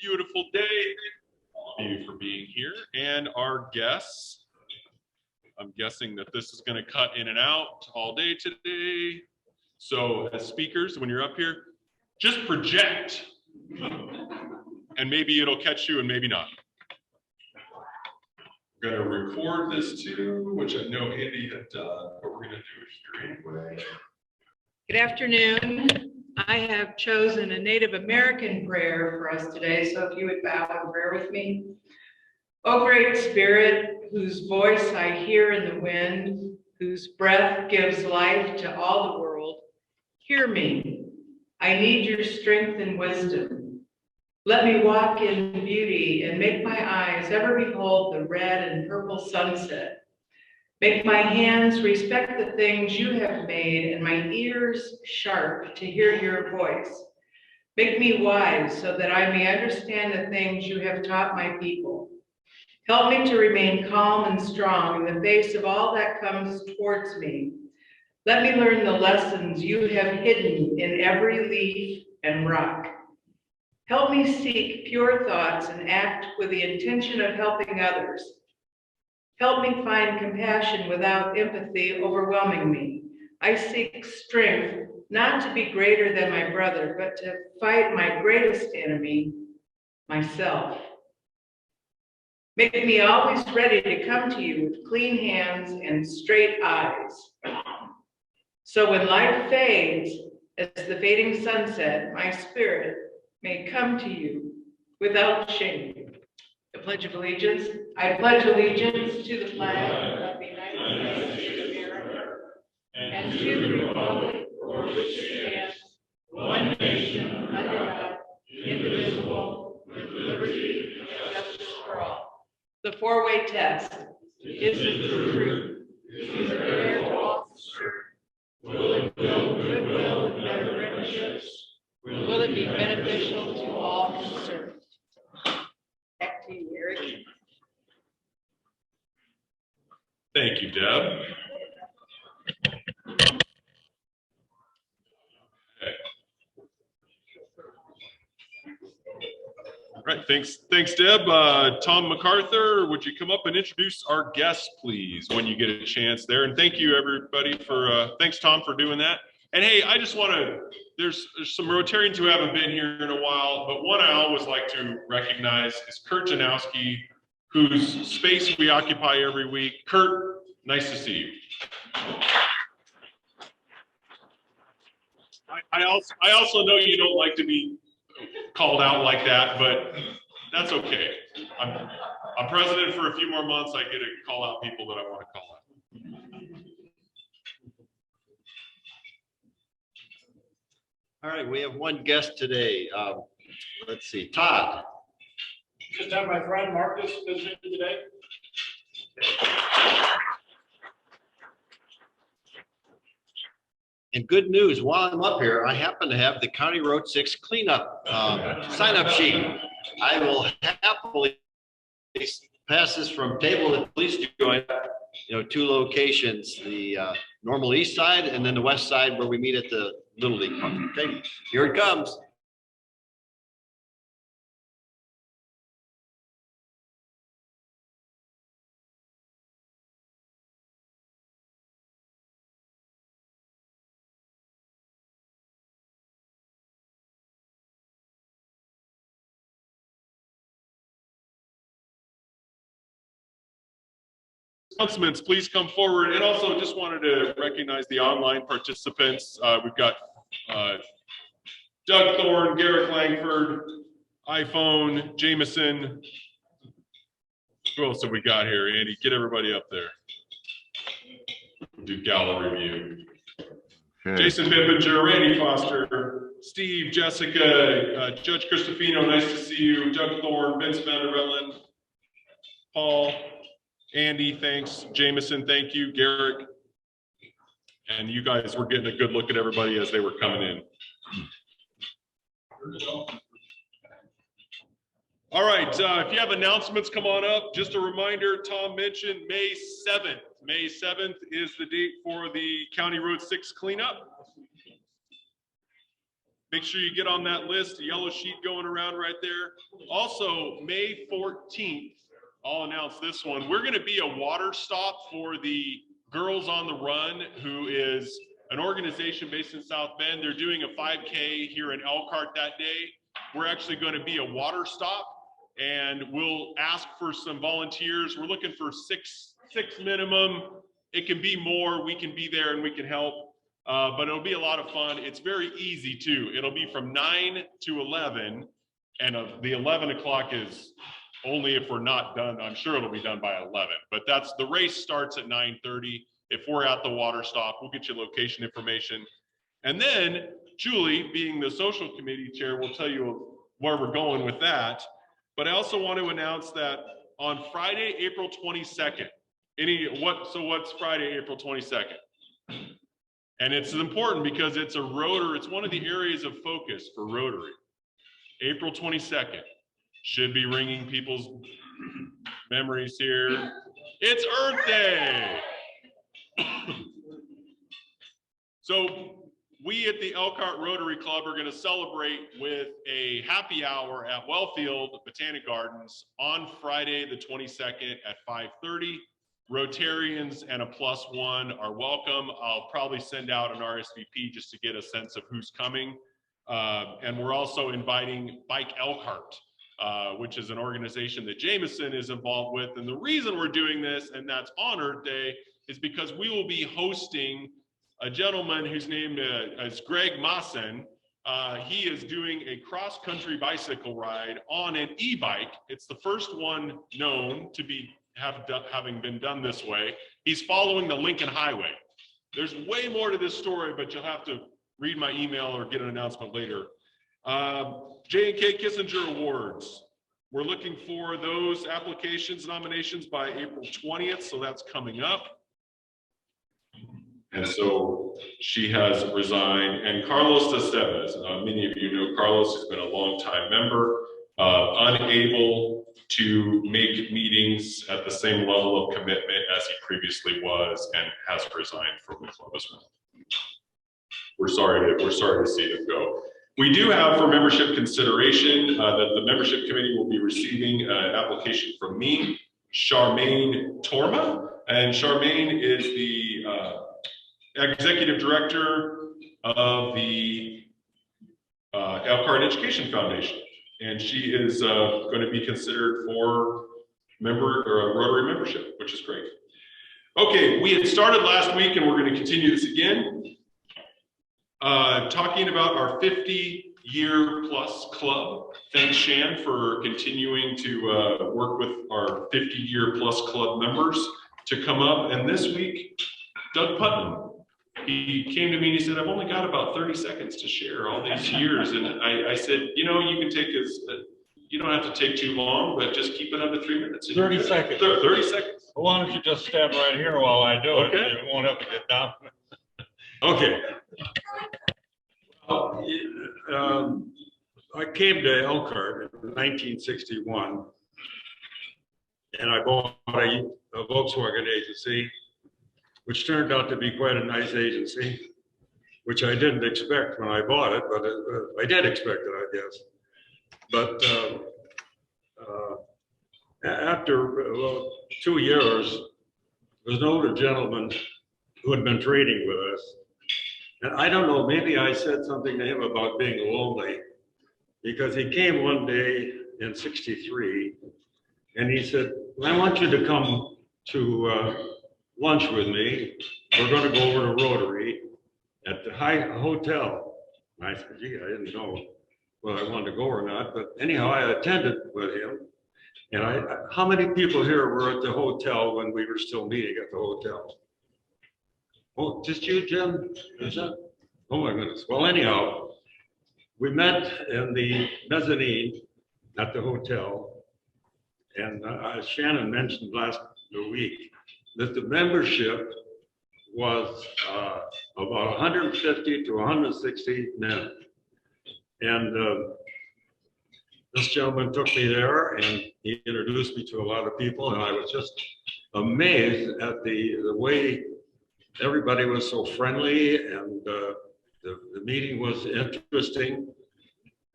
beautiful day. Thank you for being here. And our guests, I'm guessing that this is going to cut in and out all day today. So as speakers, when you're up here, just project. And maybe it'll catch you and maybe not. We're going to record this too, which I know Andy had done, but we're going to do it here anyway. Good afternoon. I have chosen a Native American prayer for us today, so if you would bow in prayer with me. O Great Spirit, whose voice I hear in the wind, whose breath gives life to all the world, hear me. I need your strength and wisdom. Let me walk in beauty and make my eyes ever behold the red and purple sunset. Make my hands respect the things you have made and my ears sharp to hear your voice. Make me wise so that I may understand the things you have taught my people. Help me to remain calm and strong in the face of all that comes towards me. Let me learn the lessons you have hidden in every leaf and rock. Help me seek pure thoughts and act with the intention of helping others. Help me find compassion without empathy overwhelming me. I seek strength, not to be greater than my brother, but to fight my greatest enemy, myself. Make me always ready to come to you with clean hands and straight eyes. So when life fades, as the fading sunset, my spirit may come to you without shame. The Pledge of Allegiance. I pledge allegiance to the flag of the United States of America and to the republic for which it stands, one nation, under God, indivisible, with liberty and justice for all. The four-way test. Is it the truth? Is it fair to all concerned? Will it build goodwill and better friendships? Will it be beneficial to all concerned? Back to you, Eric. Thank you, Deb. Okay. All right, thanks, Deb. Tom MacArthur, would you come up and introduce our guests, please, when you get a chance there? And thank you, everybody, for thanks, Tom, for doing that. And hey, I just want to, there's some Rotarians who haven't been here in a while, but one I always like to recognize is Kurt Janowski, whose space we occupy every week. Kurt, nice to see you. I also know you don't like to be called out like that, but that's okay. I'm president for a few more months. I get to call out people that I want to call out. All right, we have one guest today. Let's see, Todd. Just have my friend Marcus visiting today. And good news, while I'm up here, I happen to have the County Road 6 cleanup sign-up sheet. I will happily pass this from table to police joint, two locations, the normal east side and then the west side where we meet at the Little League Park. Okay, here it comes. Announcements, please come forward. And also just wanted to recognize the online participants. We've got Doug Thorne, Garrick Langford, iPhone, Jameson. Who else have we got here, Andy? Get everybody up there. Do gala review. Okay. Jason Bippinger, Randy Foster, Steve, Jessica, Judge Cristofino, nice to see you. Doug Thorne, Vince Vandervellen, Paul, Andy, thanks. Jameson, thank you. Garrick. And you guys were getting a good look at everybody as they were coming in. All right, if you have announcements, come on up. Just a reminder, Tom mentioned May 7th. May 7th is the date for the County Road 6 cleanup. Make sure you get on that list, the yellow sheet going around right there. Also, May 14th, I'll announce this one. We're going to be a water stop for the Girls on the Run, who is an organization based in South Bend. They're doing a 5K here in Elkhart that day. We're actually going to be a water stop, and we'll ask for some volunteers. We're looking for six minimum. It can be more. We can be there and we can help. But it'll be a lot of fun. It's very easy too. It'll be from 9 to 11, and the 11 o'clock is only if we're not done. I'm sure it'll be done by 11, but the race starts at 9:30. If we're at the water stop, we'll get you location information. And then Julie, being the social committee chair, will tell you where we're going with that. But I also want to announce that on Friday, April 22nd, what's Friday, April 22nd? And it's important because it's a Rotary, it's one of the areas of focus for Rotary. April 22nd should be ringing people's memories here. It's Earth Day. So we at the Elkhart Rotary Club are going to celebrate with a happy hour at Wellfield Botanic Gardens on Friday the 22nd at 5:30. Rotarians and a +1 are welcome. I'll probably send out an RSVP just to get a sense of who's coming. And we're also inviting Bike Elkhart, which is an organization that Jameson is involved with. And the reason we're doing this, and that's on Earth Day, is because we will be hosting a gentleman whose name is Greg Maassen. He is doing a cross-country bicycle ride on an e-bike. It's the first one known to be having been done this way. He's following the Lincoln Highway. There's way more to this story, but you'll have to read my email or get an announcement later. J&K Kissinger Awards. We're looking for those applications, nominations by April 20th, so that's coming up. And so she has resigned. And Carlos Estevez, many of you know Carlos, has been a long-time member, unable to make meetings at the same level of commitment as he previously was, and has resigned from the club as well. We're sorry to see him go. We do have for membership consideration that the membership committee will be receiving an application from me, Charmaine Torma, and Charmaine is the executive director of the Elkhart Education Foundation. And she is going to be considered for Rotary membership, which is great. Okay, we had started last week and we're going to continue this again. Talking about our 50-year plus club. Thanks, Shan, for continuing to work with our 50-year plus club members to come up. And this week, Doug Putnam, he came to me and he said, I've only got about 30 seconds to share all these years. And I said, you know, you can take you don't have to take too long, but just keep it under 3 minutes. 30 seconds. 30 seconds. Well, why don't you just stand right here while I do it? Okay. You won't have to get down. Okay. I came to Elkhart in 1961, and I bought a Volkswagen agency, which turned out to be quite a nice agency, which I didn't expect when I bought it, but I did expect it, I guess. But after 2 years, there was an older gentleman who had been trading with us. And I don't know, maybe I said something to him about being lonely, because he came one day in '63 and he said, I want you to come to lunch with me. We're going to go over to Rotary at the hotel. And I said, gee, I didn't know whether I wanted to go or not, but anyhow, I attended with him. And how many people here were at the hotel when we were still meeting at the hotel? Oh, just you, Jim? Is that? Oh my goodness. Well, anyhow, we met in the mezzanine at the hotel. And Shannon mentioned last week that the membership was about 150 to 160 men. And this gentleman took me there and he introduced me to a lot of people, and I was just amazed at the way everybody was so friendly, and the meeting was interesting.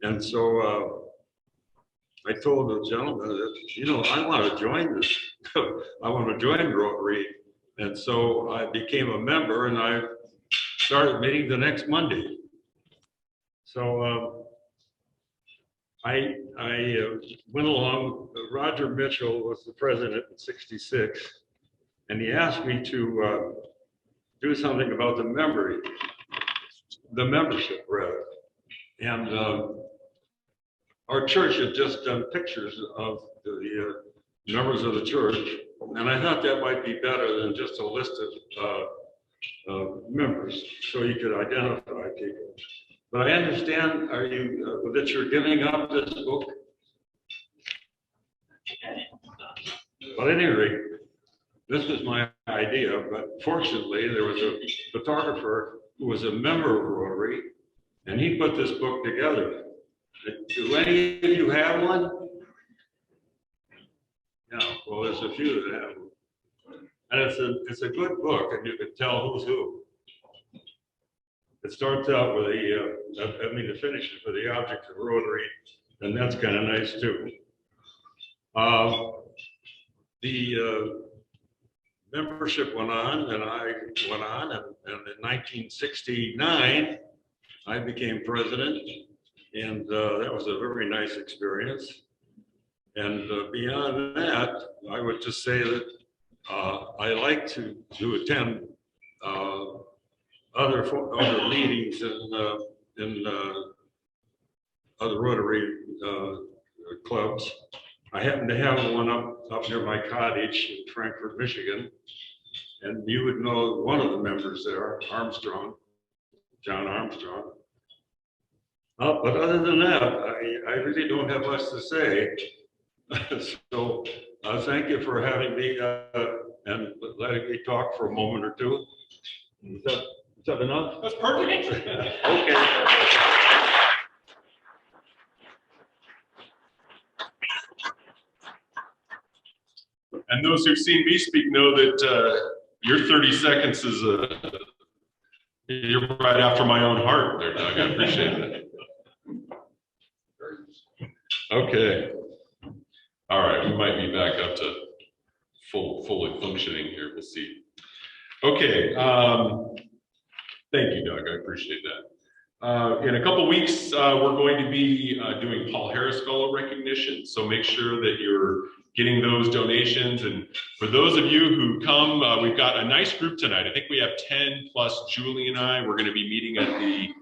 And so I told the gentleman that, you know, I want to join this. I want to join Rotary. And so I became a member and I started meeting the next Monday. So I went along. Roger Mitchell was the president in '66, and he asked me to do something about the membership rather. And our church had just done pictures of the members of the church, and I thought that might be better than just a list of members, so you could identify people. But I understand, that you're giving up this book? But at any rate, this was my idea, but fortunately there was a photographer who was a member of Rotary, and he put this book together. Do any of you have one? Yeah, well, there's a few that have them. And it's a good book, and you can tell who's who. It starts out with the finishes for the object of Rotary, and that's kind of nice too. The membership went on, and I went on, and in 1969, I became president, and that was a very nice experience. And beyond that, I would just say that I like to attend other meetings in other Rotary clubs. I happen to have one up near my cottage in Frankfort, Michigan, and you would know one of the members there, Armstrong, John Armstrong. But other than that, I really don't have much to say. So thank you for having me and letting me talk for a moment or two. Is that enough? That's perfect. Okay. And those who've seen me speak know that your 30 seconds is you're right after my own heart there, Doug. I appreciate that. Okay. All right, we might be back up to fully functioning here. We'll see. Okay. Thank you, Doug. I appreciate that. In a couple weeks, we're going to be doing Paul Harris Fellow recognition. So make sure that you're getting those donations. And for those of you who come, we've got a nice group tonight. I think we have 10 plus Julie and I. We're going to be meeting at the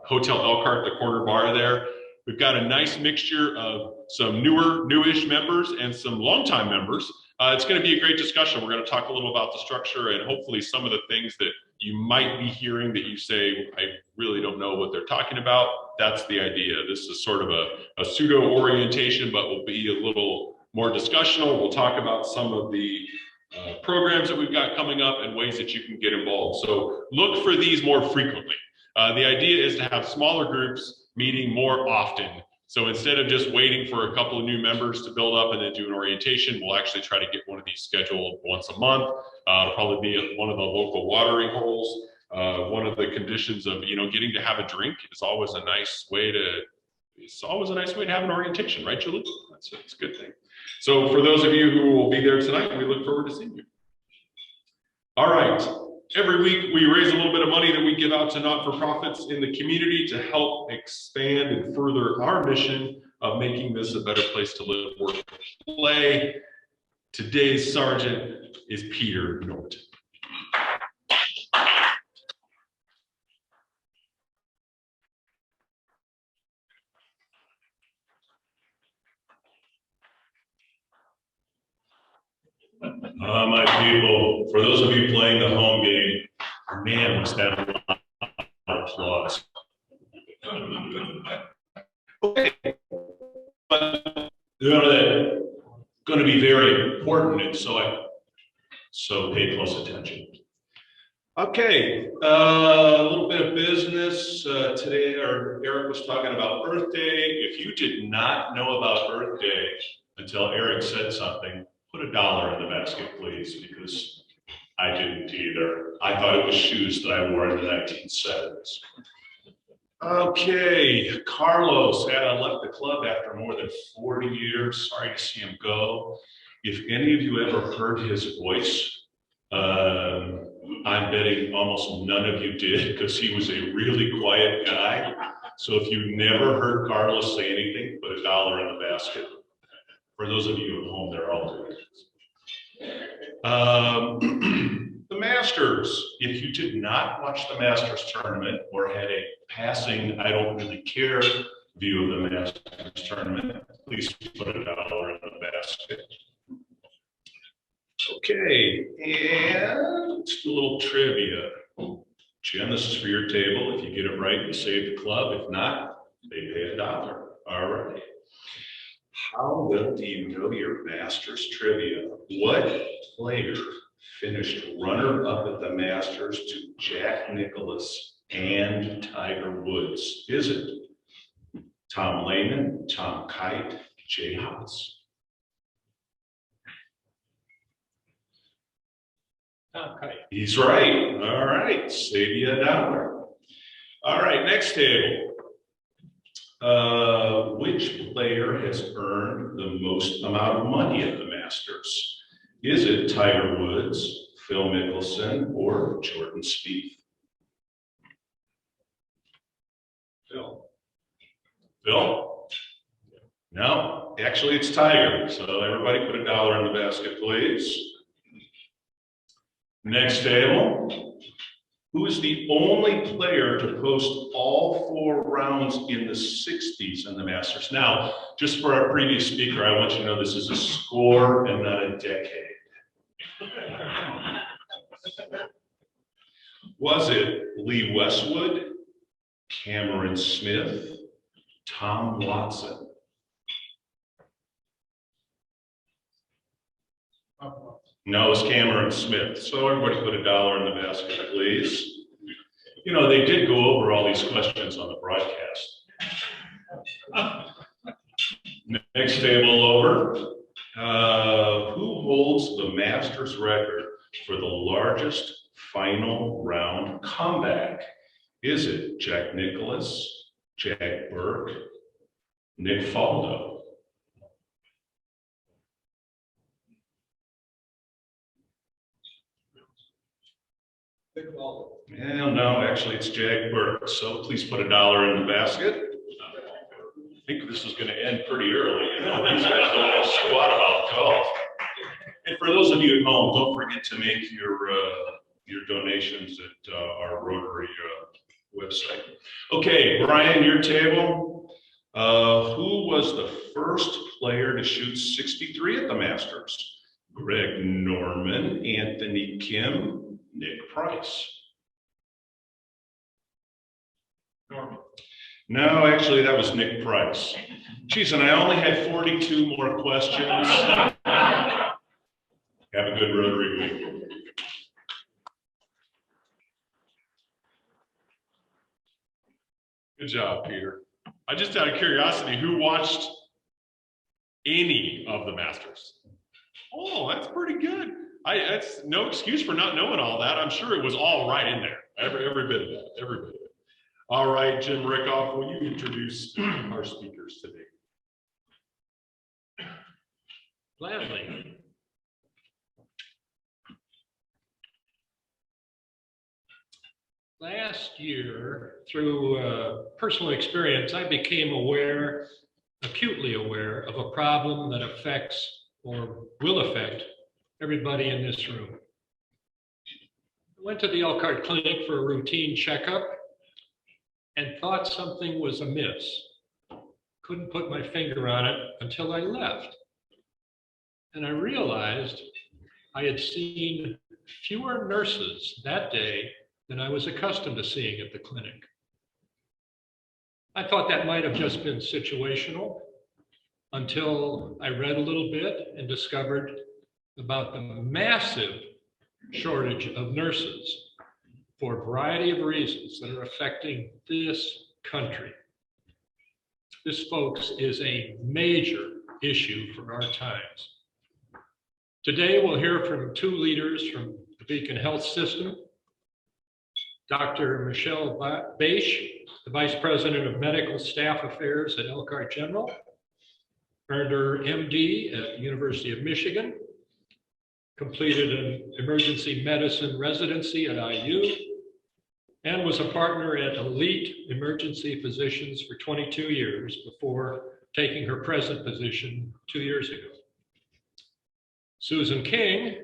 Hotel ELKR, the corner bar there. We've got a nice mixture of some newish members and some longtime members. It's going to be a great discussion. We're going to talk a little about the structure and hopefully some of the things that you might be hearing that you say, I really don't know what they're talking about. That's the idea. This is sort of a pseudo orientation, but will be a little more discussional. We'll talk about some of the programs that we've got coming up and ways that you can get involved. So look for these more frequently. The idea is to have smaller groups meeting more often. So instead of just waiting for a couple of new members to build up and then do an orientation, we'll actually try to get one of these scheduled once a month. It'll probably be at one of the local watering holes. One of the conditions of, getting to have a drink is always a nice way to have an orientation, right, Julie? That's a good thing. So for those of you who will be there tonight, we look forward to seeing you. All right. Every week, we raise a little bit of money that we give out to not-for-profits in the community to help expand and further our mission of making this a better place to live, work, and play. Today's sergeant is Peter Norton. My people, for those of you playing the home game, man, was that a lot of applause. Okay. But they're going to be very important, and so pay close attention. Okay, a little bit of business. Today, Eric was talking about Earth Day. If you did not know about Earth Day until Eric said something, put $1 in the basket, please, because I didn't either. I thought it was shoes that I wore in the 1970s. Okay, Carlos left the club after more than 40 years. Sorry to see him go. If any of you ever heard his voice, I'm betting almost none of you did, because he was a really quiet guy. So if you never heard Carlos say anything, put $1 in the basket. For those of you at home, they're all doing it. The Masters, if you did not watch the Masters tournament or had a passing, I don't really care view of the Masters tournament, please put $1 in the basket. Okay, and let's do a little trivia. Jim, this is for your table. If you get it right, you save the club. If not, they pay $1. All right. How well do you know your Masters trivia? What player finished runner-up at the Masters to Jack Nicklaus and Tiger Woods? Is it Tom Lehman, Tom Kite, Jay Haas? Okay. He's right. All right, save you $1. All right, next table. Which player has earned the most amount of money at the Masters? Is it Tiger Woods, Phil Mickelson, or Jordan Spieth? Phil. Phil? No, actually it's Tiger. So everybody put $1 in the basket, please. Next table. Who is the only player to post all 4 rounds in the 60s in the Masters? Now, just for our previous speaker, I want you to know this is a score and not a decade. Was it Lee Westwood, Cameron Smith, Tom Watson? No, it's Cameron Smith. So everybody put $1 in the basket, please. You know, they did go over all these questions on the broadcast. Next table over. Who holds the Masters record for the largest final round comeback? Is it Jack Nicklaus, Jack Burke, Nick Faldo? Well, no, actually it's Jack Burke. So please put $1 in the basket. I think this is going to end pretty early. You know, these guys don't know squat about golf. And for those of you at home, don't forget to make your donations at our Rotary website. Okay, Brian, your table. Who was the first player to shoot 63 at the Masters? Greg Norman, Anthony Kim, Nick Price. Norman. No, actually, that was Nick Price. Geez, and I only had 42 more questions. Have a good Rotary week. Good job, Peter. I just out of curiosity, who watched any of the Masters? Oh, that's pretty good. That's no excuse for not knowing all that. I'm sure it was all right in there. Every bit of that, every bit of it. All right, Jim Rickoff, will you introduce our speakers today? Gladly. Last year, through personal experience, I became aware, acutely aware, of a problem that affects or will affect everybody in this room. I went to the ELKR clinic for a routine checkup and thought something was amiss. Couldn't put my finger on it until I left. And I realized I had seen fewer nurses that day than I was accustomed to seeing at the clinic. I thought that might have just been situational until I read a little bit and discovered about the massive shortage of nurses for a variety of reasons that are affecting this country. This, folks, is a major issue for our times. Today, we'll hear from 2 leaders from the Beacon Health System. Dr. Michelle Beisch, the Vice President of Medical Staff Affairs at ELKR General, earned her MD at the University of Michigan, completed an emergency medicine residency at IU, and was a partner at Elite Emergency Physicians for 22 years before taking her present position 2 years ago. Susan King,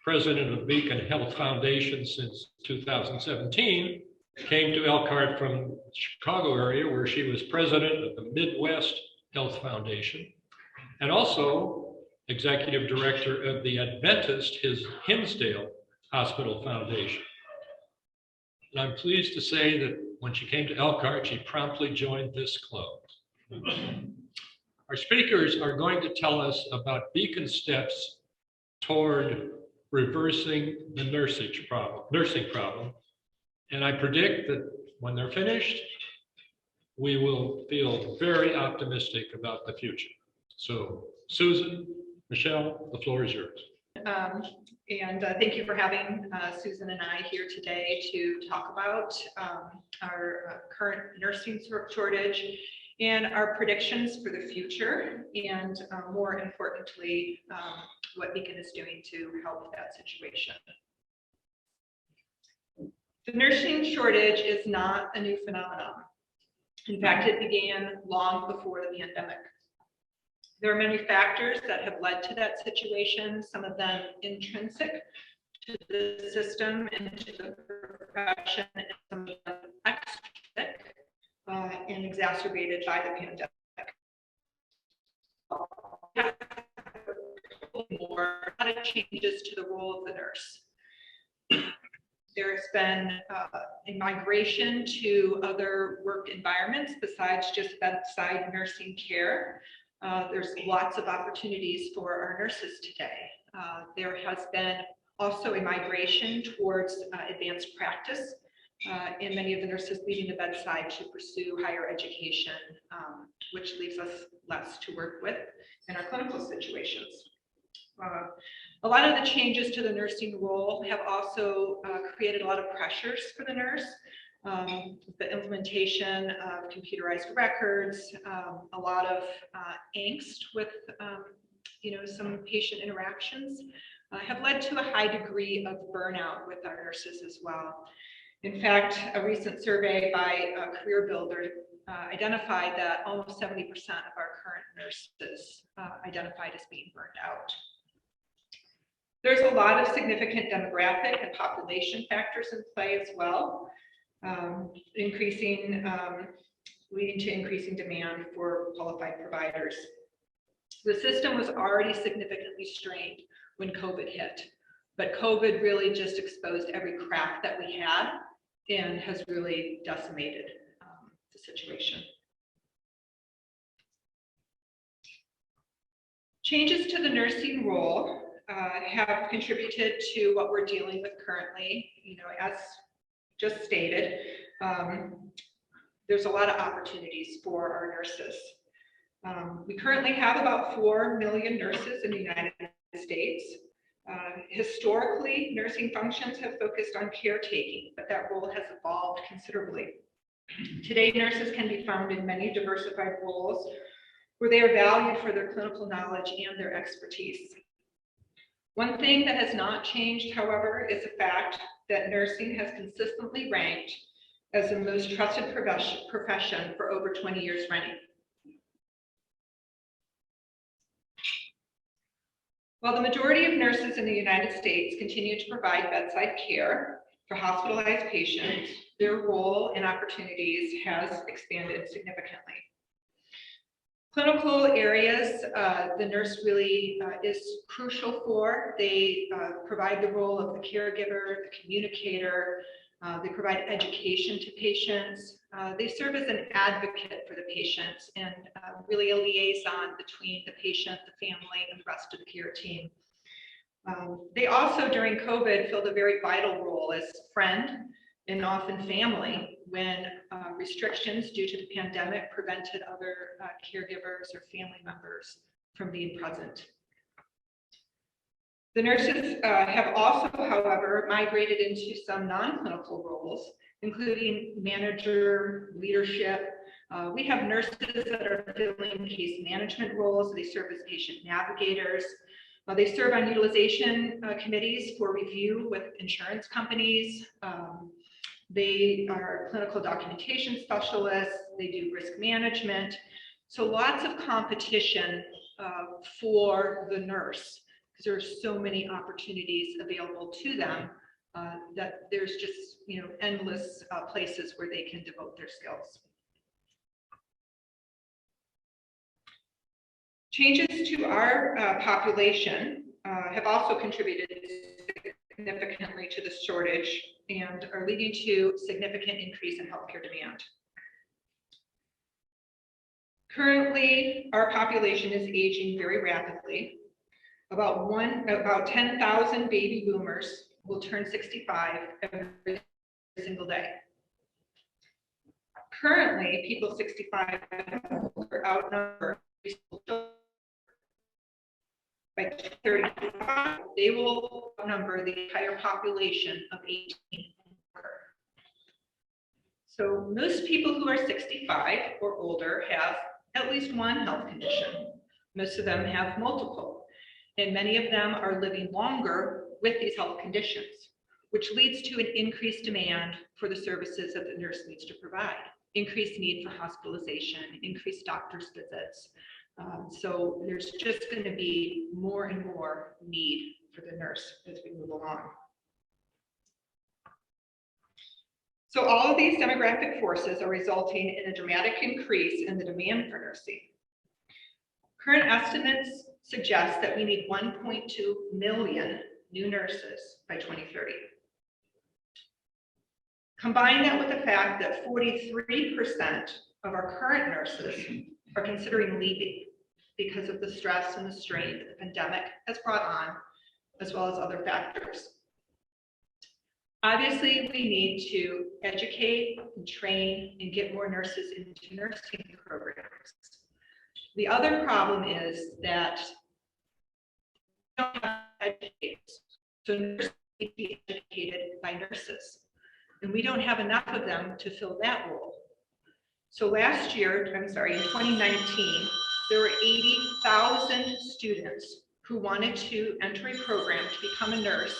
President of Beacon Health Foundation since 2017, came to ELKR from the Chicago area where she was president of the Midwest Health Foundation and also executive director of the Adventist Hinsdale Hospital Foundation. And I'm pleased to say that when she came to ELKR, she promptly joined this club. Our speakers are going to tell us about Beacon steps toward reversing the nursing problem. And I predict that when they're finished, we will feel very optimistic about the future. So Susan, Michelle, the floor is yours. Thank you for having Susan and I here today to talk about our current nursing shortage and our predictions for the future, and more importantly, what Beacon is doing to help that situation. The nursing shortage is not a new phenomenon. In fact, it began long before the pandemic. There are many factors that have led to that situation, some of them intrinsic to the system and to the profession, and some of them extrinsic and exacerbated by the pandemic. More, a lot of changes to the role of the nurse. There's been a migration to other work environments besides just bedside nursing care. There's lots of opportunities for our nurses today. There has been also a migration towards advanced practice, and many of the nurses leaving the bedside to pursue higher education, which leaves us less to work with in our clinical situations. A lot of the changes to the nursing role have also created a lot of pressures for the nurse. The implementation of computerized records, a lot of angst with some patient interactions have led to a high degree of burnout with our nurses as well. In fact, a recent survey by Career Builder identified that almost 70% of our current nurses identified as being burned out. There's a lot of significant demographic and population factors in play as well, leading to increasing demand for qualified providers. The system was already significantly strained when COVID hit, but COVID really just exposed every crack that we had and has really decimated the situation. Changes to the nursing role have contributed to what we're dealing with currently. As just stated, there's a lot of opportunities for our nurses. We currently have about 4 million nurses in the United States. Historically, nursing functions have focused on caretaking, but that role has evolved considerably. Today, nurses can be found in many diversified roles where they are valued for their clinical knowledge and their expertise. One thing that has not changed, however, is the fact that nursing has consistently ranked as the most trusted profession for over 20 years running. While the majority of nurses in the United States continue to provide bedside care for hospitalized patients, their role and opportunities has expanded significantly. Clinical areas, the nurse really is crucial for. They provide the role of the caregiver, the communicator. They provide education to patients. They serve as an advocate for the patients and really a liaison between the patient, the family, and the rest of the care team. They also, during COVID, filled a very vital role as friend and often family when restrictions due to the pandemic prevented other caregivers or family members from being present. The nurses have also, however, migrated into some non-clinical roles, including manager, leadership. We have nurses that are filling case management roles. They serve as patient navigators. They serve on utilization committees for review with insurance companies. They are clinical documentation specialists. They do risk management. So lots of competition for the nurse, because there are so many opportunities available to them that there's just, endless places where they can devote their skills. Changes to our population have also contributed significantly to the shortage and are leading to significant increase in healthcare demand. Currently, our population is aging very rapidly. About 10,000 baby boomers will turn 65 every single day. Currently, people 65 are outnumbered. By 2035, they will outnumber the entire population of 18. So most people who are 65 or older have at least one health condition. Most of them have multiple, and many of them are living longer with these health conditions, which leads to an increased demand for the services that the nurse needs to provide, increased need for hospitalization, increased doctor's visits. So there's just going to be more and more need for the nurse as we move along. So all of these demographic forces are resulting in a dramatic increase in the demand for nursing. Current estimates suggest that we need 1.2 million new nurses by 2030. Combine that with the fact that 43% of our current nurses are considering leaving because of the stress and the strain that the pandemic has brought on, as well as other factors. Obviously, we need to educate and train and get more nurses into nursing programs. The other problem is that we don't have educators. So nurses need to be educated by nurses, and we don't have enough of them to fill that role. So last year, in 2019, there were 80,000 students who wanted to enter a program to become a nurse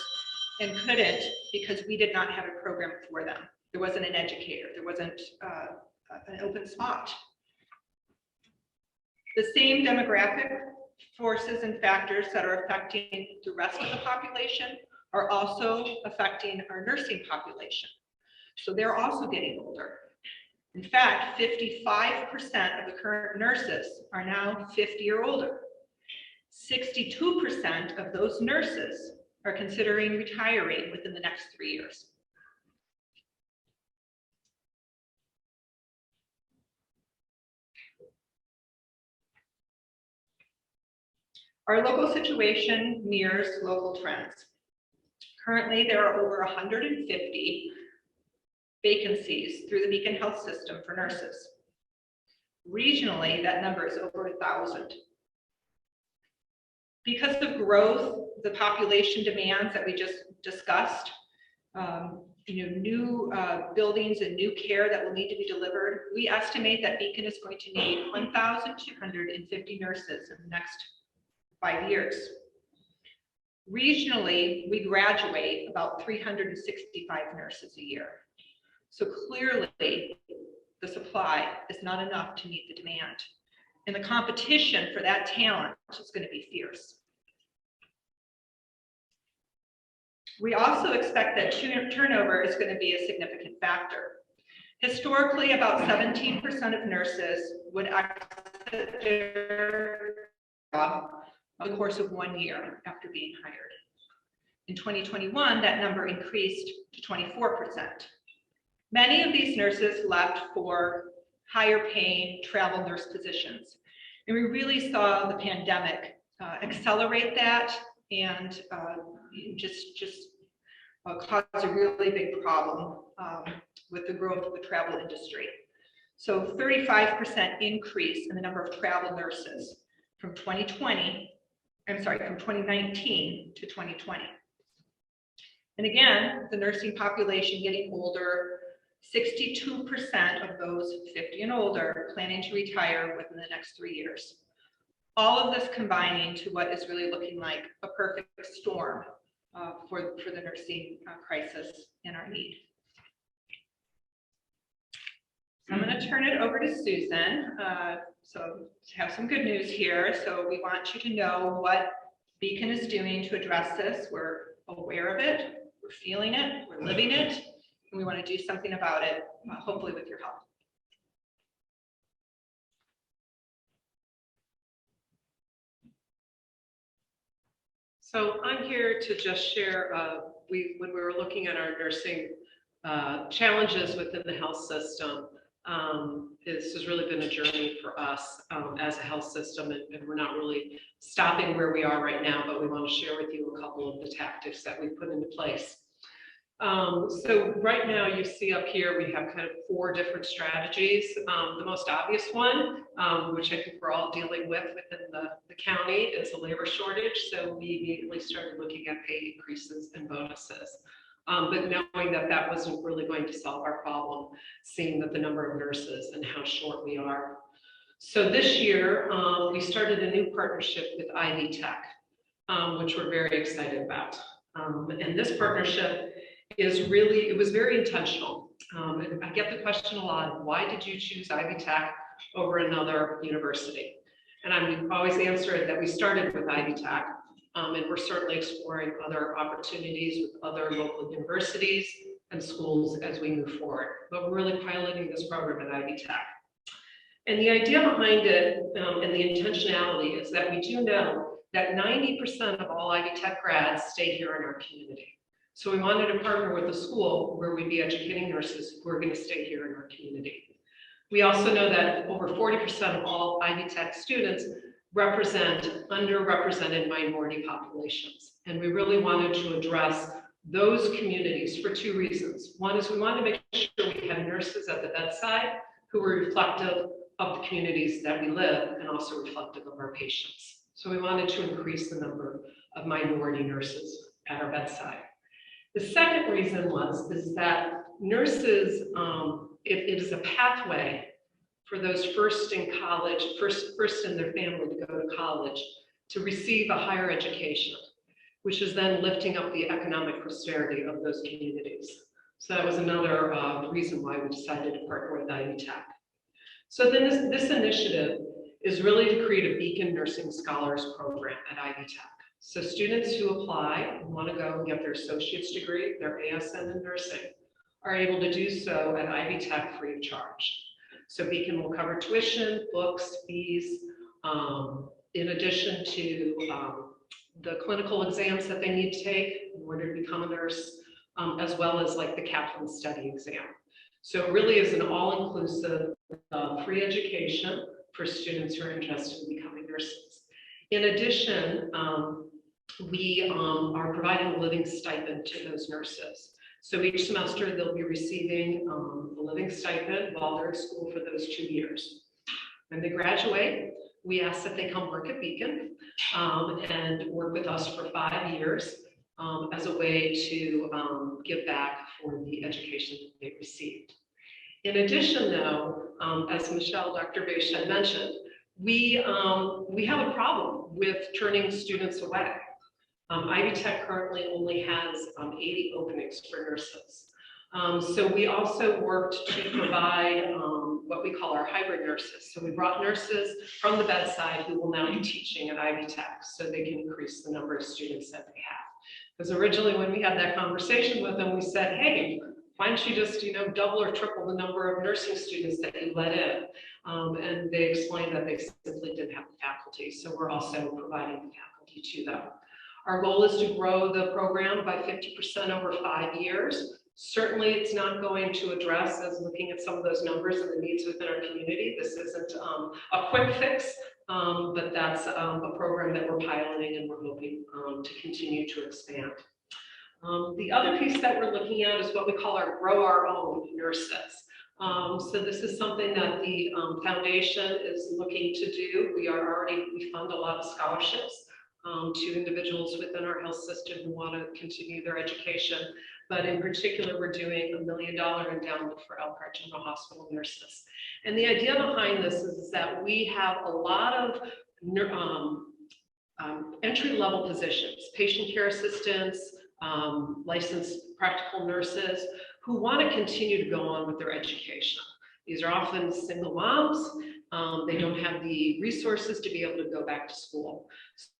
and couldn't because we did not have a program for them. There wasn't an educator, there wasn't an open spot. The same demographic forces and factors that are affecting the rest of the population are also affecting our nursing population. So they're also getting older. In fact, 55% of the current nurses are now 50 or older. 62% of those nurses are considering retiring within the next 3 years. Our local situation mirrors local trends. Currently, there are over 150 vacancies through the Beacon Health System for nurses. Regionally, that number is over 1,000. Because of growth, the population demands that we just discussed, new buildings and new care that will need to be delivered, we estimate that Beacon is going to need 1,250 nurses in the next 5 years. Regionally, we graduate about 365 nurses a year. So clearly, the supply is not enough to meet the demand. And the competition for that talent is going to be fierce. We also expect that turnover is going to be a significant factor. Historically, about 17% of nurses would exit their job over the course of 1 year after being hired. In 2021, that number increased to 24%. Many of these nurses left for higher paying travel nurse positions. And we really saw the pandemic accelerate that and cause a really big problem with the growth of the travel industry. So 35% increase in the number of travel nurses from 2020 I'm sorry, from 2019 to 2020. And again, the nursing population getting older, 62% of those 50 and older planning to retire within the next 3 years. All of this combining to what is really looking like a perfect storm for the nursing crisis and our need. So I'm going to turn it over to Susan. So to have some good news here. So we want you to know what Beacon is doing to address this. We're aware of it, we're feeling it, we're living it, and we want to do something about it, hopefully with your help. So I'm here to just share, when we were looking at our nursing challenges within the health system, this has really been a journey for us as a health system, and we're not really stopping where we are right now, but we want to share with you a couple of the tactics that we put into place. So right now you see up here, we have kind of 4 different strategies. The most obvious one, which I think we're all dealing with within the county, is a labor shortage. So we immediately started looking at pay increases and bonuses. But knowing that that wasn't really going to solve our problem, seeing that the number of nurses and how short we are. So this year, we started a new partnership with Ivy Tech, which we're very excited about. And this partnership is really, it was very intentional. And I get the question a lot, why did you choose Ivy Tech over another university? And I would always answer it that we started with Ivy Tech, and we're certainly exploring other opportunities with other local universities and schools as we move forward. But we're really piloting this program at Ivy Tech. And the idea behind it and the intentionality is that we do know that 90% of all Ivy Tech grads stay here in our community. So we wanted to partner with a school where we'd be educating nurses who are going to stay here in our community. We also know that over 40% of all Ivy Tech students represent underrepresented minority populations. And we really wanted to address those communities for 2 reasons. One is we wanted to make sure we had nurses at the bedside who were reflective of the communities that we live and also reflective of our patients. So we wanted to increase the number of minority nurses at our bedside. The second reason is that nurses, it is a pathway for those first in college, first in their family to go to college, to receive a higher education, which is then lifting up the economic prosperity of those communities. So that was another reason why we decided to partner with Ivy Tech. So then this initiative is really to create a Beacon Nursing Scholars Program at Ivy Tech. So students who apply and want to go and get their associate's degree, their ASN in nursing, are able to do so at Ivy Tech free of charge. So Beacon will cover tuition, books, fees, in addition to the clinical exams that they need to take in order to become a nurse, as well as like the captain study exam. So it really is an all-inclusive free education for students who are interested in becoming nurses. In addition, we are providing a living stipend to those nurses. So each semester they'll be receiving a living stipend while they're at school for those 2 years. When they graduate, we ask that they come work at Beacon and work with us for 5 years as a way to give back for the education that they received. In addition, though, as Dr. Beisha mentioned, we have a problem with turning students away. Ivy Tech currently only has 80 openings for nurses. So we also worked to provide what we call our hybrid nurses. So we brought nurses from the bedside who will now be teaching at Ivy Tech so they can increase the number of students that they have. Because originally when we had that conversation with them, we said, hey, why don't you just double or triple the number of nursing students that you let in? And they explained that they simply didn't have the faculty. So we're also providing the faculty to them. Our goal is to grow the program by 50% over 5 years. Certainly, it's not going to address, as looking at some of those numbers and the needs within our community. This isn't a quick fix, but that's a program that we're piloting and we're hoping to continue to expand. The other piece that we're looking at is what we call our grow our own nurses. So this is something that the foundation is looking to do. We fund a lot of scholarships to individuals within our health system who want to continue their education. But in particular, we're doing $1 million endowment for ELKR General Hospital nurses. And the idea behind this is that we have a lot of entry-level positions, patient care assistants, licensed practical nurses who want to continue to go on with their education. These are often single moms. They don't have the resources to be able to go back to school.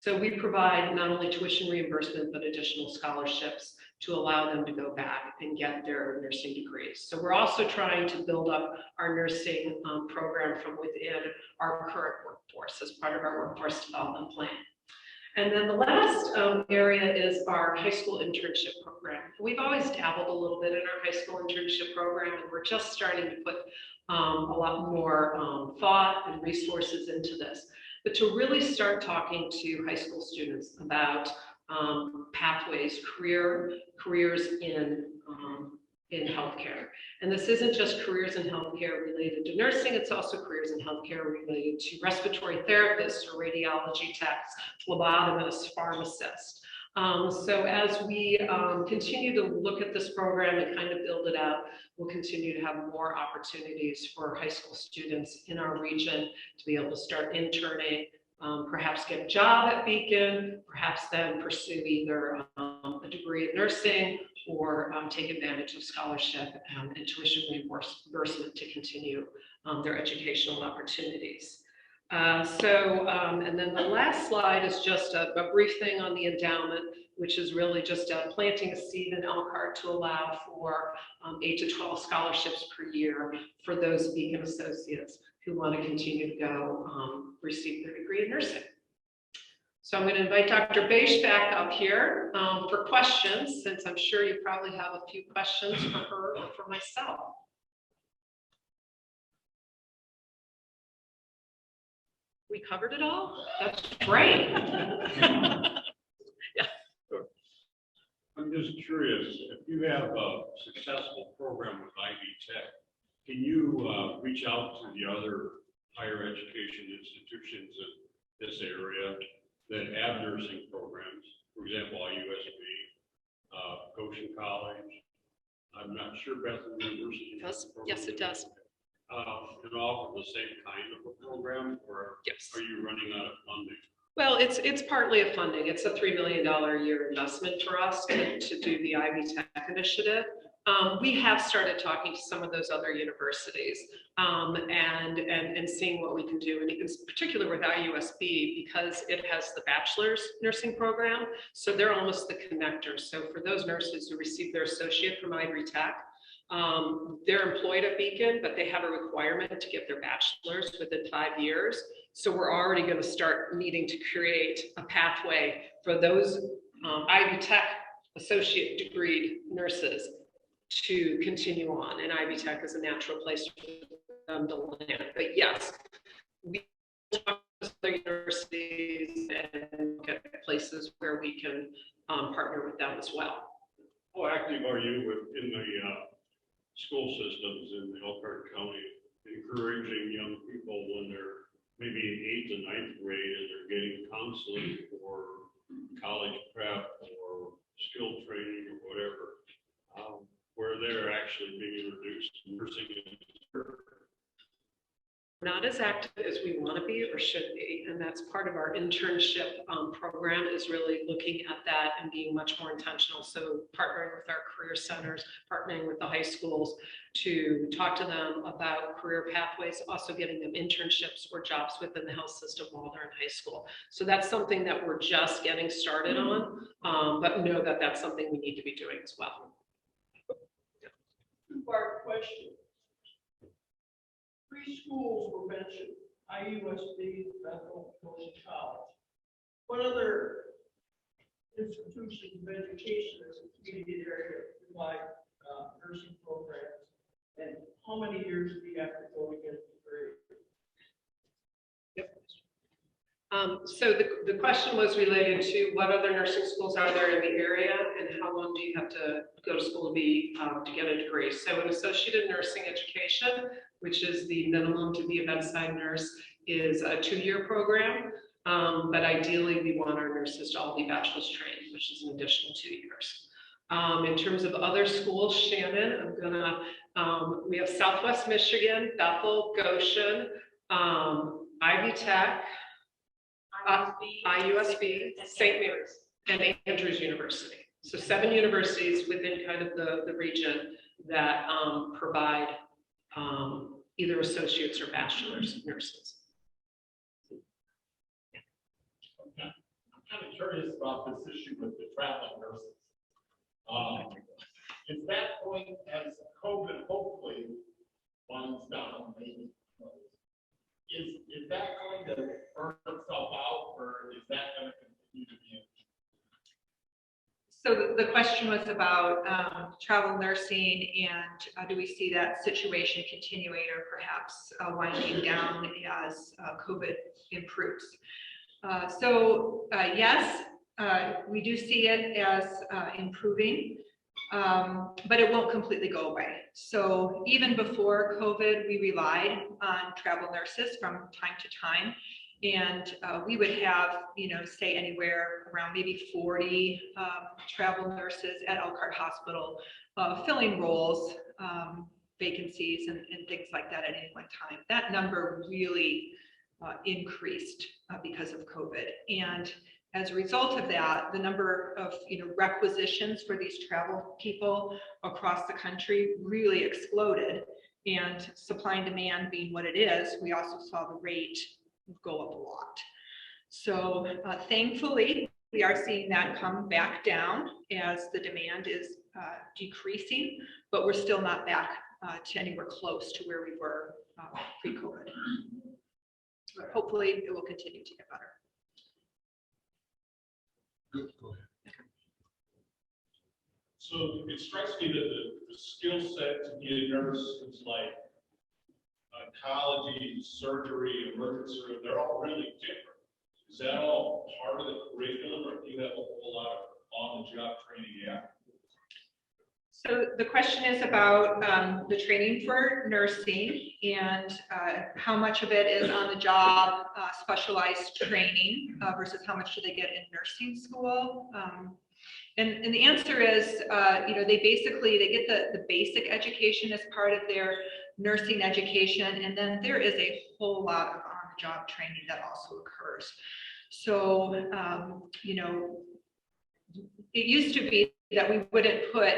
So we provide not only tuition reimbursement, but additional scholarships to allow them to go back and get their nursing degrees. So we're also trying to build up our nursing program from within our current workforce as part of our workforce development plan. And then the last area is our high school internship program. We've always dabbled a little bit in our high school internship program, and we're just starting to put a lot more thought and resources into this. But to really start talking to high school students about pathways, careers in healthcare. And this isn't just careers in healthcare related to nursing, it's also careers in healthcare related to respiratory therapists or radiology techs, phlebotomists, pharmacists. So as we continue to look at this program and kind of build it out, we'll continue to have more opportunities for high school students in our region to be able to start interning, perhaps get a job at Beacon, perhaps then pursue either a degree in nursing or take advantage of scholarship and tuition reimbursement to continue their educational opportunities. And then the last slide is just a brief thing on the endowment, which is really just planting a seed in ELKR to allow for 8 to 12 scholarships per year for those Beacon associates who want to continue to go receive their degree in nursing. So I'm going to invite Dr. Beish back up here for questions, since I'm sure you probably have a few questions for her or for myself. We covered it all? That's great. Yeah. I'm just curious, if you have a successful program with Ivy Tech, can you reach out to the other higher education institutions in this area that have nursing programs? For example, IUSB, Goshen College. I'm not sure Bethel University. Yes, it does. And offer the same kind of a program, or yes. Are you running out of funding? Well, it's partly a funding. It's a $3 million a year investment for us to do the Ivy Tech initiative. We have started talking to some of those other universities and seeing what we can do. And in particular with IUSB, because it has the bachelor's nursing program, so they're almost the connector. So for those nurses who receive their associate from Ivy Tech, they're employed at Beacon, but they have a requirement to get their bachelor's within 5 years. So we're already going to start needing to create a pathway for those Ivy Tech associate degree nurses to continue on, and Ivy Tech is a natural place for them to land. But yes, we talk to other universities and look at places where we can partner with them as well. How active are you in the school systems in Elkhart County, encouraging young people when they're maybe in 8th and 9th grade and they're getting counseling for college prep or skill training or whatever, where they're actually being introduced to nursing? Not as active as we want to be or should be, and that's part of our internship program, is really looking at that and being much more intentional. So partnering with our career centers, partnering with the high schools to talk to them about career pathways, also getting them internships or jobs within the health system while they're in high school. So that's something that we're just getting started on, but know that that's something we need to be doing as well. Two-part question. 3 schools were mentioned: IUSB, Bethel, Goshen College. What other institutions of education in the community area provide nursing programs, and how many years do you have to go to get a degree? Yep. So the question was related to what other nursing schools are there in the area and how long do you have to go to school to get a degree. So an associate in nursing education, which is the minimum to be a bedside nurse, is a 2-year program. But ideally, we want our nurses to all be bachelor's trained, which is an additional 2 years. In terms of other schools, Shannon, we have Southwest Michigan, Bethel, Goshen, Ivy Tech, IUSB, St. Mary's, and Andrews University. So 7 universities within kind of the region that provide either associates or bachelor's nurses. I'm kind of curious about this issue with the traveling nurses. Is that going, as COVID hopefully winds down, maybe, is that going to burn itself out, or is that going to continue to be? So the question was about travel nursing, and do we see that situation continuing or perhaps winding down as COVID improves? Yes, we do see it as improving, but it won't completely go away. So even before COVID, we relied on travel nurses from time to time. And we would have, say anywhere around maybe 40 travel nurses at ELKR Hospital filling roles, vacancies, and things like that at any one time. That number really increased because of COVID. And as a result of that, the number of requisitions for these travel people across the country really exploded. And supply and demand being what it is, we also saw the rate go up a lot. So thankfully, we are seeing that come back down as the demand is decreasing, but we're still not back to anywhere close to where we were pre-COVID. But hopefully it will continue to get better. Good, go ahead. So it strikes me that the skill set to be a nurse is like oncology, surgery, emergency room, they're all really different. Is that all part of the curriculum, or do you have a whole lot of on-the-job training after? So the question is about the training for nursing and how much of it is on the job specialized training versus how much do they get in nursing school. And the answer is, they get the basic education as part of their nursing education, and then there is a whole lot of on-the-job training that also occurs. So, it used to be that we wouldn't put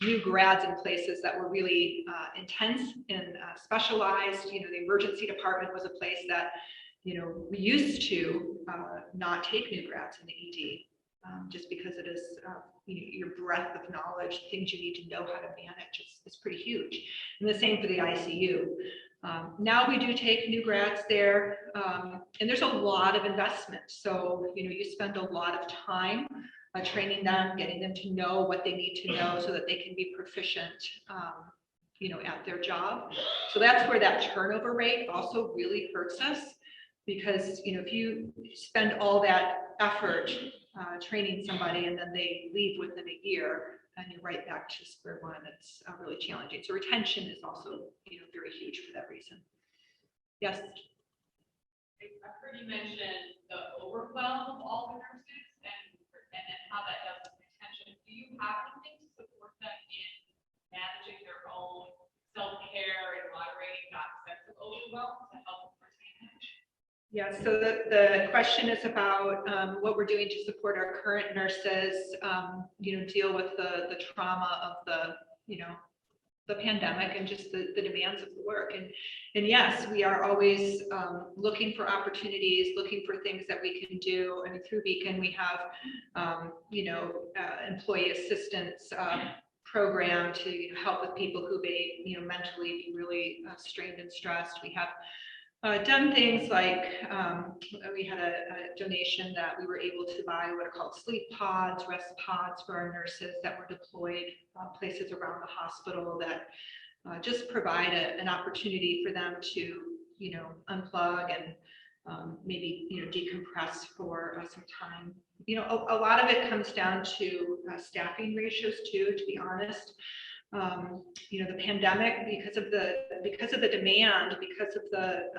new grads in places that were really intense and specialized. The emergency department was a place that, we used to not take new grads in the ED. Just because it is, your breadth of knowledge, things you need to know how to manage is pretty huge. And the same for the ICU. Now we do take new grads there, and there's a lot of investment. So, you spend a lot of time training them, getting them to know what they need to know so that they can be proficient, at their job. So that's where that turnover rate also really hurts us, because, if you spend all that effort training somebody and then they leave within a year and you're right back to square one, it's really challenging. So retention is also, very huge for that reason. Yes. I've heard you mention the overwhelm of all the nurses and how that does with retention. Do you have anything to support them in managing their own self-care and moderating that sense of overwhelm to help retain them? Yeah, so the question is about what we're doing to support our current nurses, deal with the trauma of the pandemic and just the demands of the work. And yes, we are always looking for opportunities, looking for things that we can do. I mean, through Beacon, we have, employee assistance program to help with people who may, mentally be really strained and stressed. We have done things like we had a donation that we were able to buy what are called sleep pods, rest pods for our nurses that were deployed places around the hospital that just provide an opportunity for them to, unplug and maybe, decompress for some time. A lot of it comes down to staffing ratios too, to be honest. The pandemic, because of the demand, because of the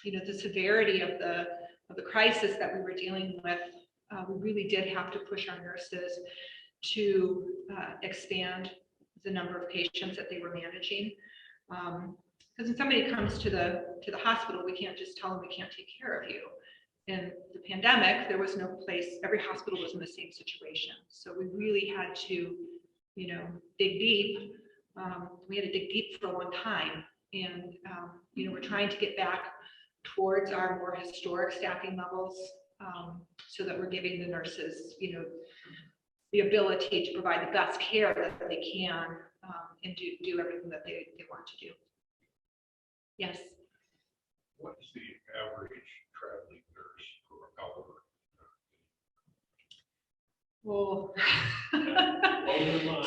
the severity of the crisis that we were dealing with, we really did have to push our nurses to expand the number of patients that they were managing. Because when somebody comes to the hospital, we can't just tell them we can't take care of you. In the pandemic, there was no place, every hospital was in the same situation. So we really had to, dig deep. We had to dig deep for a long time. And, we're trying to get back towards our more historic staffing levels, so that we're giving the nurses, the ability to provide the best care that they can, and do everything that they want to do. Yes. What is the average traveling nurse per hour? Well,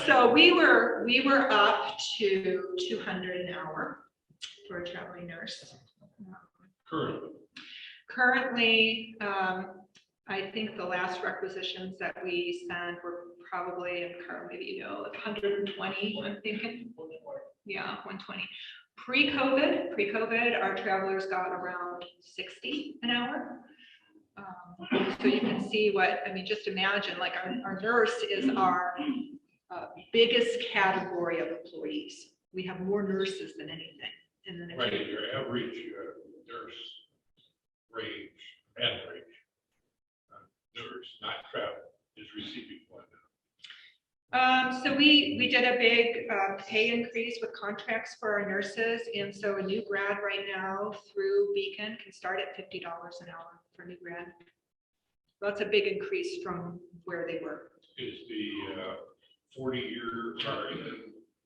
so we were up to 200 an hour for a traveling nurse. Currently, I think the last requisitions that we sent were probably, maybe 120. I'm thinking. Yeah, 120. Pre-COVID, our travelers got around 60 an hour. So you can see just imagine, like our nurse is our biggest category of employees. We have more nurses than anything. And then Your average nurse average nurse, not travel, is receiving what now? So we did a big pay increase with contracts for our nurses, and so a new grad right now through Beacon can start at $50 an hour for a new grad. That's a big increase from where they were. Is the 40-year in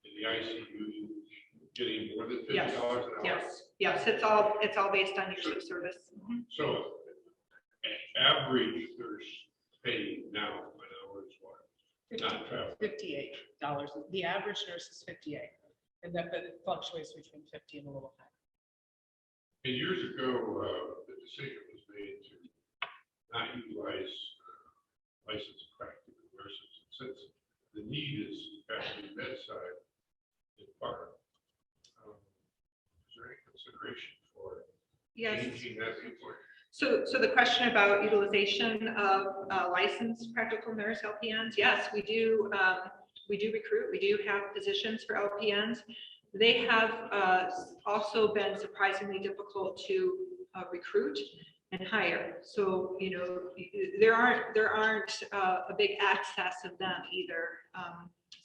the ICU getting more than $50 Yes. an hour? Yes. It's all based on years of service. Mm-hmm. So average nurse pay now an hour is what? Not travel. $58. The average nurse is 58, and but it fluctuates between 50 and a little higher. And years ago, the decision was made to not utilize licensed practical nurses. Since the need is actually bedside in part, is there any consideration for changing that viewpoint? So the question about utilization of licensed practical nurse LPNs, yes, we do recruit. We do have positions for LPNs. They have also been surprisingly difficult to recruit and hire. So there aren't a big access of them either,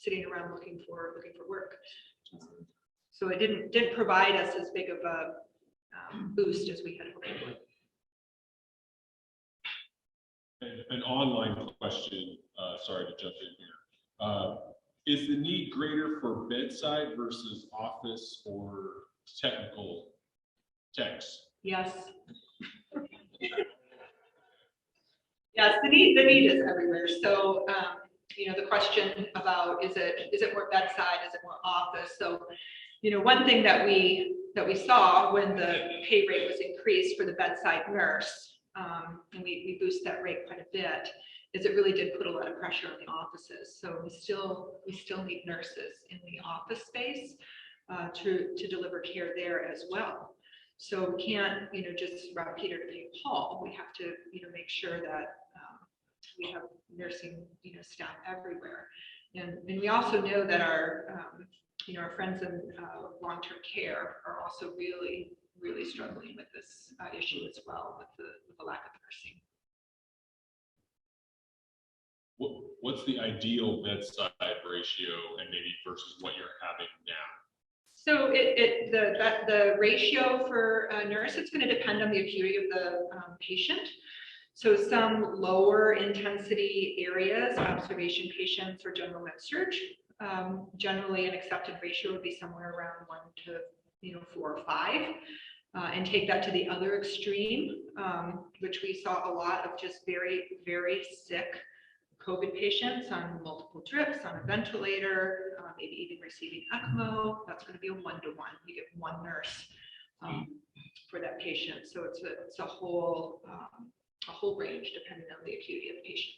sitting around looking for work. So it didn't provide us as big of a boost as we had hoped it would. An online question, sorry to jump in here. Is the need greater for bedside versus office or technical techs? Yes. Yes, the need is everywhere. So, the question about is it more bedside, is it more office? So, one thing that we saw when the pay rate was increased for the bedside nurse, and we boost that rate quite a bit, is it really did put a lot of pressure on the offices. So we still need nurses in the office space to deliver care there as well. So we can't, just route Peter to pay Paul. We have to, make sure that we have nursing, staff everywhere. And we also know that our friends in long-term care are also really struggling with this issue as well, with the lack of nursing. What's the ideal bedside ratio, and maybe versus what you're having now? So the ratio for a nurse, it's going to depend on the acuity of the patient. So some lower intensity areas, observation patients or general med surg, generally an accepted ratio would be somewhere around 1 to 4 or 5. And take that to the other extreme, which we saw a lot of just very sick COVID patients on multiple drips, on a ventilator, maybe even receiving ECMO. That's going to be a 1-to-1. You get one nurse for that patient. So it's a whole range depending on the acuity of the patient.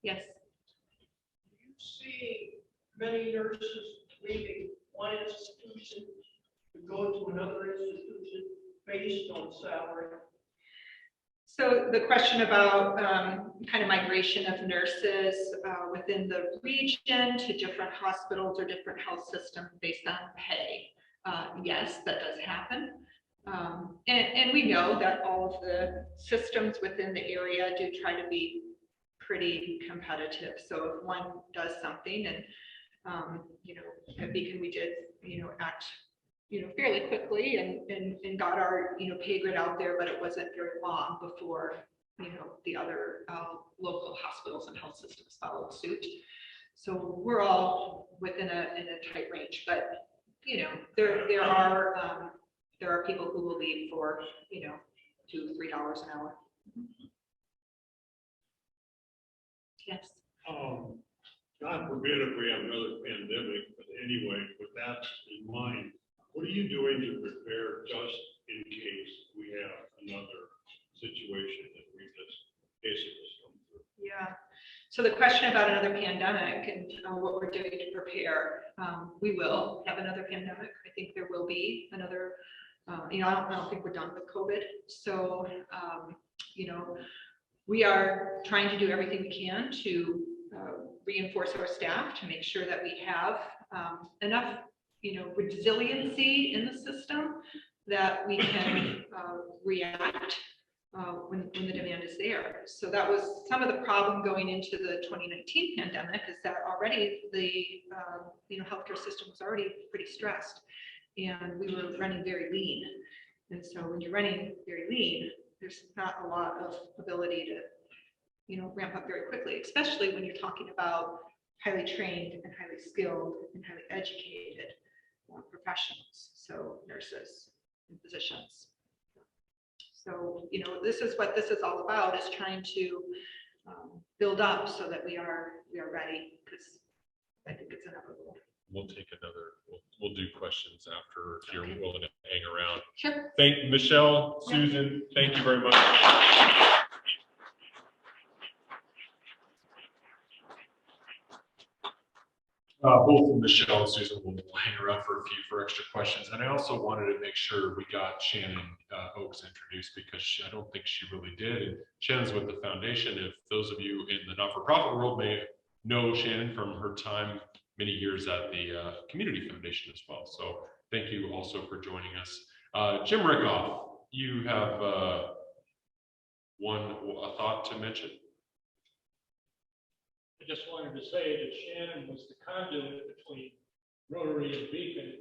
Yes. You see many nurses leaving one institution to go to another institution based on salary? So the question about kind of migration of nurses within the region to different hospitals or different health systems based on pay. Yes, that does happen. And we know that all of the systems within the area do try to be pretty competitive. So if one does something and, at Beacon, we did, act, fairly quickly and got our, pay grid out there, but it wasn't very long before, the other local hospitals and health systems followed suit. So we're all within in a tight range, but, there are people who will leave for, $2 or $3 an hour. Yes. God forbid if we have another pandemic, but anyway, with that in mind, what are you doing to prepare just in case we have another situation that we just basically come through? Yeah. So the question about another pandemic and what we're doing to prepare, we will have another pandemic. I think there will be another, I don't think we're done with COVID. So, we are trying to do everything we can to reinforce our staff to make sure that we have enough, resiliency in the system that we can react when the demand is there. So that was some of the problem going into the 2019 pandemic, is that already the healthcare system was already pretty stressed, and we were running very lean. And so when you're running very lean, there's not a lot of ability to ramp up very quickly, especially when you're talking about highly trained and highly skilled and highly educated professionals, so nurses and physicians. So, this is what this is all about, is trying to build up so that we are ready, because I think it's inevitable. We'll take another, we'll do questions after, if you're willing to hang around. Sure. Thank Michelle, Susan, thank you very much. Both Michelle and Susan will hang around for extra questions. And I also wanted to make sure we got Shannon Oaks introduced, because I don't think she really did. And Shannon's with the foundation. If those of you in the not-for-profit world may know Shannon from her time, many years at the Community Foundation as well. So thank you also for joining us. Jim Rickoff, you have a thought to mention? I just wanted to say that Shannon was the conduit between Rotary and Beacon,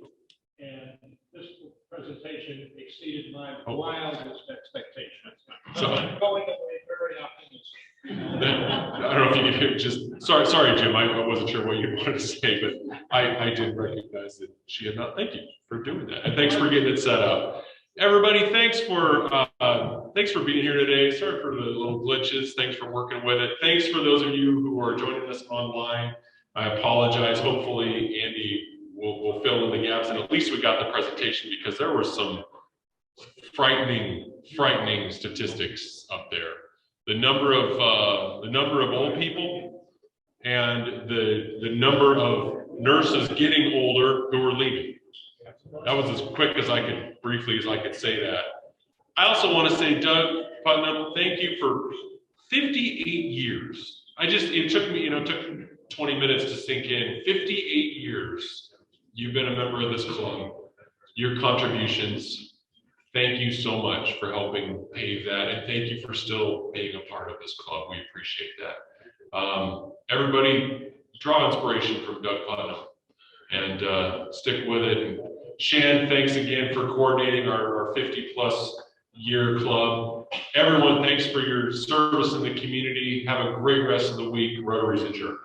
and this presentation exceeded my wildest expectations. So I'm going away very optimistic. I don't know if you could hear, just sorry, Jim. I wasn't sure what you wanted to say, but I did recognize that she had not. Thank you for doing that, and thanks for getting it set up. Everybody, thanks for being here today. Sorry for the little glitches. Thanks for working with it. Thanks for those of you who are joining us online. I apologize. Hopefully, Andy will fill in the gaps, and at least we got the presentation, because there were some frightening statistics up there. The number of old people and the number of nurses getting older who are leaving. That was as quick as I could, briefly as I could say that. I also want to say, Doug Putnam, thank you for 58 years. It took me, it took 20 minutes to sink in. 58 years you've been a member of this club. Your contributions, thank you so much for helping pave that, and thank you for still being a part of this club. We appreciate that. Everybody, draw inspiration from Doug Putnam and stick with it. And Shan, thanks again for coordinating our 50+ year club. Everyone, thanks for your service in the community. Have a great rest of the week. Rotary's adjourned.